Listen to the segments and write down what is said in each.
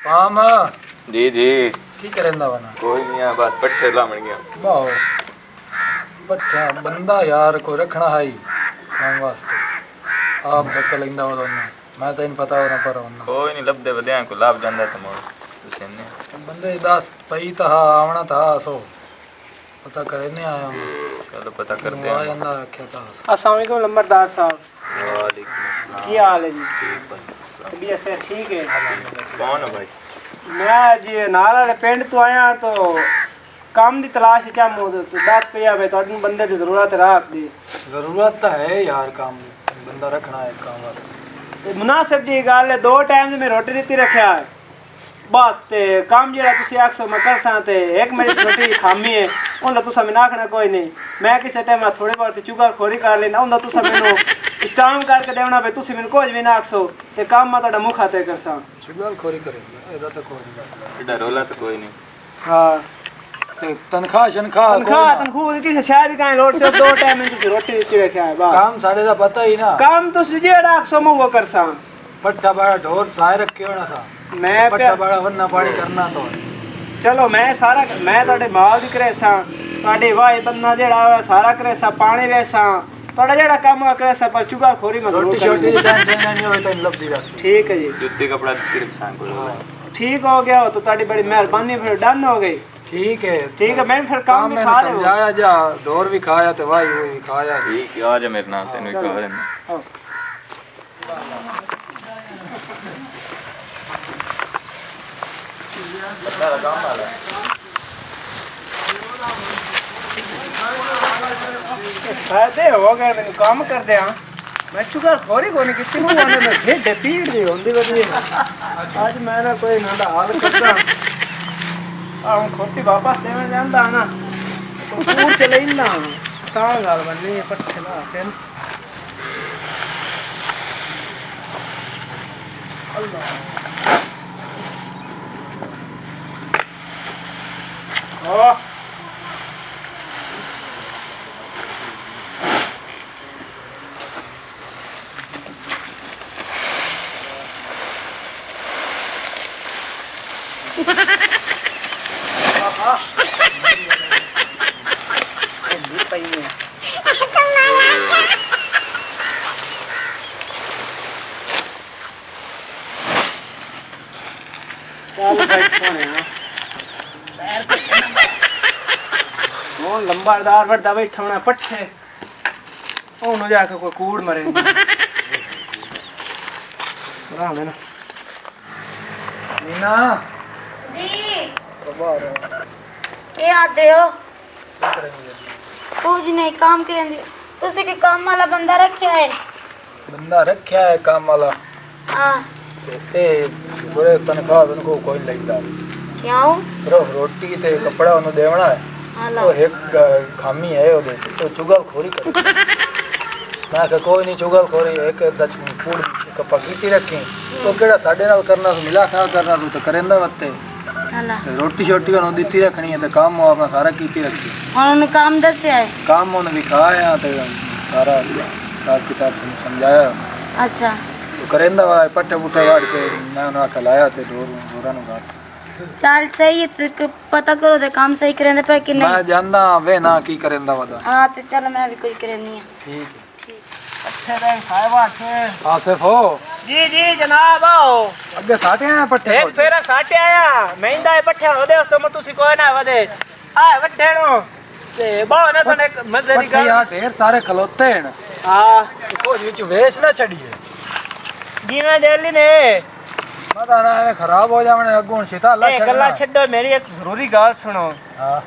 काम जी जी की करेंदा वना कोई नहीं है बस पट्टे लामण गया बाओ बच्चा बंदा यार को रखना है काम वास्ते आप धक्का लेंदा हो दोनों मैं तो इन पता हो ना पर होना कोई नहीं लबदे वद्या को लाभ जांदा तो मोर तुसे ने बंदे दस पई था आवना था सो पता करे नहीं आया हूं चलो पता करते आ हैं ਜਾਂਦਾ ਆਖਿਆ ਤਾਂ अस्सलाम वालेकुम लंबरदार साहब वालेकुम अस्सलाम की हाल है जी ठीक भाई तबीयत से ठीक है कौन है भाई मैं जी नाल वाले पिंड तो आया तो काम दी तलाश च मो तो 10 पिया वे तो बंदे की जरूरत राख दी जरूरत तो है यार काम बंदा रखना है काम वास्ते ते मुनासिब जी गल है 2 टाइम में रोटी रीति रखा है बस ते काम जेड़ा तुसी आखसो मैं करसा ते एक मेरी छोटी खामी है ओंदा तुसा मैं आखना कोई नहीं मैं किसी टाइम थोड़े बहुत चुगल खोरी कर लेना ओंदा तुसा मेनू स्टाम करके देना पे तुसी मेनू कुछ भी ना आखसो ते काम मैं तोड़ा मुंह खाते करसा चुगल खोरी करे एदा तो कोई नहीं एडा रोला तो कोई नहीं हां ते तनख्वाह तनख्वाह किसी शायद का लोड से 2 टाइम में तुसी रोटी रीति रखा है बस काम साढ़े दा पता ही ना काम तो जेड़ा आखसो मैं वो करसा पट्टा बड़ा ढोर साए रखे होना सा मैं पट्टा बड़ा वन्ना पानी करना तो चलो मैं सारा मैं तोड़े माल दी करेसा तोड़े वाई बंदा जेड़ा है सारा करेसा पानी वेसा तोड़ा जेड़ा काम करेसा पर चुगा खोरी में रोटी छोटी दी टेंशन नहीं होए तो लब दी रख ठीक है जी जूते कपड़ा तिरक सांग को ठीक हो गया हो तो ताड़ी बड़ी मेहरबानी फिर डन हो गई ठीक है मैं फिर काम भी मैंने खा ले समझाया जा ढोर भी खाया तो भाई वो भी खाया ठीक है आ जा मेरे नाम तेन भी कह देना बंदा काम वाला फायदे हो गए मैंने काम कर दे हां मैं चुगा खोरी कोनी कितनी हूं आने में ढेड पीड़ दी होंदी वदी आज मैं ना कोई नांदा हाल करदा हम खोटी वापस देवे जानदा ना तो पूर चले ना ता गाल बननी पट्टे ला फिर अल्लाह ओ लंबादार बड़ा बैठा होना पट्ठे ओनू जाके कोई कूड़ मरे ना मीना जी बाहर ये आते हो कुछ नहीं काम करेंगे तुसी के काम वाला बंदा रखा है बंदा रखा है काम वाला हाँ ते बुरे तनख्वाह उनको कोई नहीं लेता क्यों सिर्फ रोटी ते कपड़ा उन्हें देवना है हाला तो एक खामी है वो दे तो चुगल खोरी कर ना कि कोई नहीं चुगल खोरी एक दच कूड़ कपा कीती रखी तो केड़ा साडे नाल करना मिला खाल करना तो करेंदा वत्ते हाला ते रोटी छोटी उन्हें दिती रखनी है ते काम वो अपना सारा कीती रखी उन्होंने काम दसे है काम उन्हें दिखाया ते सारा हिसाब किताब समझाया अच्छा तो करेंदा वा पट्टे पुट्टे वाड़ के मैं उन्हें आखा लाया ते डोरा नु घाट चल सही है तो पता करो दे काम सही करेंदे पे कि नहीं मैं जानदा वे ना की करेंदा वदा हाँ तो चलो मैं भी कुछ करेंदी है ठीक है अच्छे टाइम खाए अच्छे आसिफ हो जी जी जनाब आओ अगे साटे आया पट्टे एक फेरा साटे आया महिंदा पट्ठे होदे उस तो तुसी कोई ना वदे आ वड्ढे नो ते बाओ ना तने मजे दी पट्टे गल यार ढेर सारे खलोते हैं हां को विच वेच ना चढ़िए जीवे डेली ने पता ना है खराब हो जावने अगुण सीता अल्लाह ए गल्ला छड्डो मेरी एक जरूरी गल सुनो हां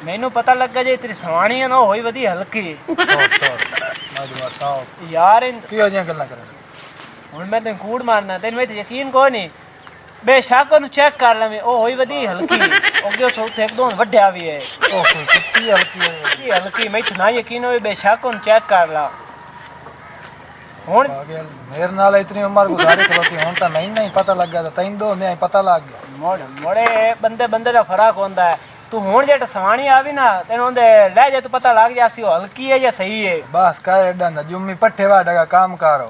मैनू पता लगा जे तेरी सवाणी है ना होई वदी हल्की मजमा साओ यार की हो जाए गल्ला करे हुन मैं तेन कूड़ मारना तेन में यकीन कोई नहीं बेशक ओनु चेक कर लवे ओ होई वदी हल्की ओगे चौथे एक दो वड्ढिया भी है ओ कितनी हल्की है की हल्की मैं ना यकीन होवे बेशक ओनु चेक कर ला हुन मेरे नाल इतनी उम्र गुजारी खलोती हुन तो नहीं पता लग गया तो तैन दो ने पता लग गया मोड़े बंदे बंदे दा फर्क होंदा है तू हुन जेट सवाणी आवी ना तेन ओंदे ले जे तू पता लग जासी ओ हल्की है या सही है बस कर एडा ना जुम्मी पट्ठे वाडा का काम करो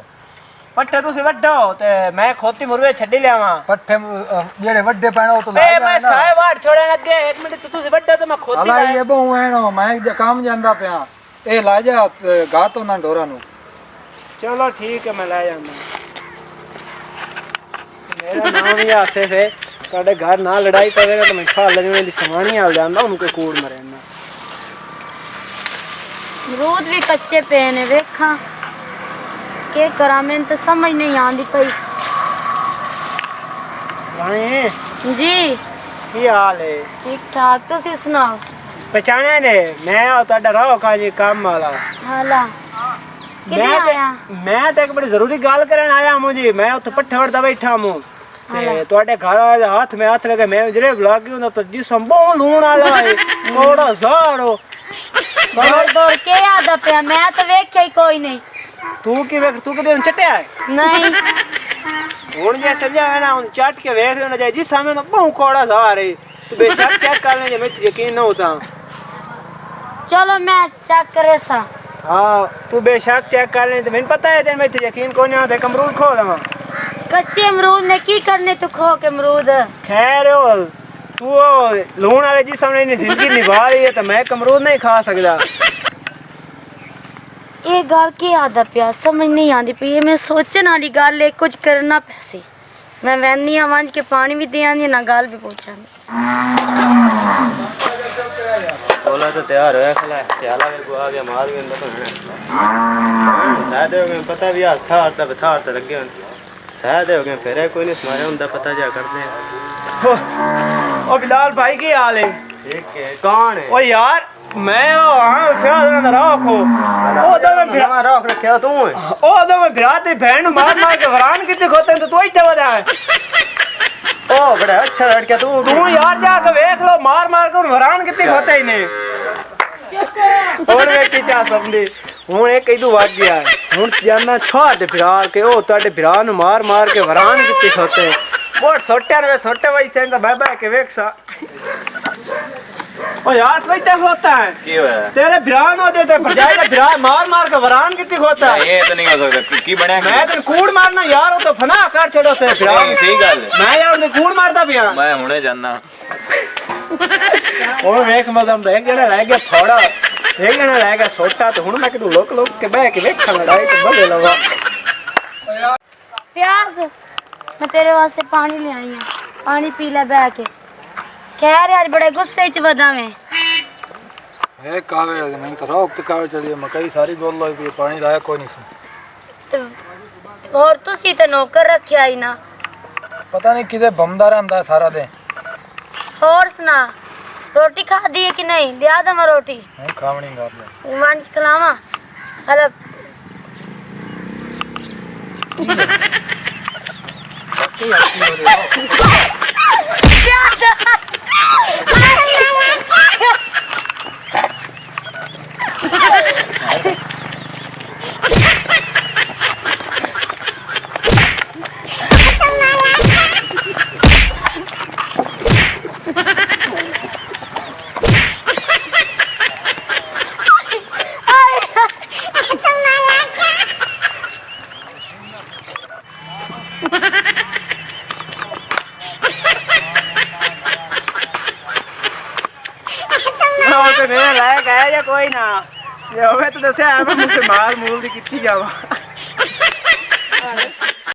ਪੱਠੇ ਤੁਸੀਂ ਵੱਢੋ ਤੇ ਮੈਂ ਖੋਤੀ ਮੁਰਵੇ ਛੱਡੀ ਲਿਆਵਾਂ। ਪੱਠੇ ਜਿਹੜੇ ਵੱਡੇ ਪੈਣਾ ਉਹ ਤੋਂ ਲਾ ਏ ਮੈਂ ਸਾਏ ਵਾੜ ਛੋੜਨ ਲੱਗੇ 1 ਮਿੰਟ ਤੁਸੀਂ ਵੱਢੋ ਤੇ ਮੈਂ ਖੋਤੀ ਹਲਾ ਇਹ ਬਹੁ ਐਣੋ ਮੈਂ ਕੰਮ ਜਾਂਦਾ ਪਿਆ ਇਹ ਲਾ ਜਾ ਗਾ ਤੋਂ ਨਾ ਢੋਰਾਂ ਨੂੰ। ਚਲੋ ਠੀਕ ਹੈ, ਮੈਂ ਲੈ ਜਾਂਦਾ। मेरा नाम ही आसे से ਤੁਹਾਡੇ ਘਰ ਨਾਲ ਲੜਾਈ ਪਵੇਗਾ ਤਾਂ ਮੈਂ ਖਾ ਲੱਗਣੇ ਦੀ ਸਮਾਨੀ ਆ ਜਾਂਦਾ ਉਹਨੂੰ ਕੋਈ ਕੂੜ ਮਰੇ ਨਾ। अमरूद भी कच्चे पे ने वेखा के करा मैंने तो समझ नहीं आंदी पई। ਰਾਣੀ जी ਕੀ ਹਾਲ ਹੈ? ठीक ठाक तुसी सुनाओ। ਪਛਾਣਿਆ ਨੇ ਮੈਂ ਉਹ ਤੁਹਾਡਾ ਰੋਕਾ ਜੀ ਕੰਮ ਵਾਲਾ। हाला किधर आया? ਮੈਂ ਤਾਂ ਇੱਕ ਬੜੀ ਜ਼ਰੂਰੀ ਗੱਲ ਕਰਨ ਆਇਆ ਹੂੰ ਜੀ। ਮੈਂ ਉੱਥੇ ਪੱਠੇ ਵੜਦਾ ਬੈਠਾ ਹੂੰ ਤੇ ਤੁਹਾਡੇ ਘਰ ਵਾਲੇ ਹੱਥ ਮੈਂ ਹੱਥ ਲਗਾ ਮੈਂ ਜਿਹੜੇ ਬੁਲਾ ਕੇ ਹੁੰਦਾ ਤਾਂ ਜੀ ਸੰਭੋ ਲੂਣ ਵਾਲਾ ਹੈ ਥੋੜਾ ਸਾੜੋ दौड़ दौड़ के आदा पे मैं तो वेख्या ही कोई नहीं। ਤੂੰ ਕਿਵੇਂ ਤੂੰ ਕਿਤੇ ਚਟਿਆ ਹੈ नहीं ਹੁਣ ਜੇ ਸਮਝਿਆ ਨਾ ਹੁਣ ਚੱਟ ਕੇ ਵੇਖ ਲੈਣਾ ਚਾਹੀਦਾ ਜਿਸ ਸਾਹਮਣੇ ਬਹੁਤ ਕੋੜਾ ਸਾਰ ਹੈ ਤੂੰ ਬੇਸ਼ੱਕ ਚੈੱਕ ਕਰ ਲੈ ਜੇ ਮੈਂ ਯਕੀਨ ਨਾ ਹੋਤਾ। चलो मैं चेक करे सा। हाँ तू बेशक चेक कर ले तो मैंने पता है तेरे में तो यकीन कोई नहीं आता अमरूद खो लवा। कच्चे अमरूद ने की करने तू खो के अमरूद। खैर हो तू लूण वाले जिस सामने इन्हें जिंदगी निभा रही है तो मैं अमरूद नहीं खा सकता। ये गल की आदा पिया समझ नहीं आती पई मैं सोचन वाली गल है कुछ करना पैसी। मैं वहनी आवाज के पानी भी दे आंदी ना गल भी पूछा। बोला तो तैयार होया खला त्याला में को आ गया माल के अंदर तो शायद हो गए पता भी हाथ था लग गए शायद हो गए फिर कोई नहीं तुम्हारे हुंदा पता जा करते हैं। ओ बिलाल भाई की हाल है? ठीक है। कौन है? ओ यार मैं हां फिर ना रखो ओ तो मैं बिरा रख रखया तू ओ तो मैं बिरा ते बहन मार मार के वरान किते खोते तो ही चला जाए। ओ बड़ा अच्छा लड़का तू यार जाके देख लो मार मार के वरान कितनी खोते ही ने और वे की चा समझी हुन एक इदू वग गया हुन जाना छोड़ दे फिरा के ओ ਤੁਹਾਡੇ ਭਰਾ ਨੂੰ ਮਾਰ ਮਾਰ ਕੇ ਵਰਾਨ ਕਿਤੇ ਖੋਤੇ ਬਹੁਤ ਛੋਟੇ ਨੇ ਛੋਟੇ ਵਈ ਸੈਂ ਦਾ ਬਾਬਾ ਕੇ ਵੇਖ ਸਾ ओ यार तू इतना खोता है ਕੀ ਹੋਇਆ? तेरे भरा नो दे ते भरजाई का भरा मार मार के वरान कितनी खोता है। ਇਹ ਤਾਂ ਨਹੀਂ ਹੋ ਸਕਦਾ ਕੀ ਬਣਿਆ मैं तेन कूड़ मारना यार वो तो फना कर छोड़ो से भरा ਸਹੀ ਗੱਲ ਹੈ। मैं यार उन्हें कूड़ मारता पिया ਮੈਂ ਹੁਣੇ ਜਾਣਾ और वेख मदम देख जने रह गया थोड़ा एक जने रह गया छोटा तो हुन मैं कि तू लोक लोक के बह के वेख लड़ाई तो बल्ले लगा। प्याज मैं तेरे वास्ते पानी ले आई हूं पानी पी ले बैठ के। खैर आज बड़े गुस्से च वदा में है कावे मैं तो रोक ते कावे चली मकई सारी बोल लो भी पानी लाया कोई नहीं सुन। तो और तुसी ते नौकर रखया ही ना पता नहीं किधे बमदा रहंदा सारा दिन। और सुना रोटी खा दी है कि नहीं? लिया दमा रोटी हूं खावणी मार ले मान खिलावा हला तो मेरा लायक है या कोई ना ये होवे तो दसे मैं मुझे मार मूल दी कितनी जावा।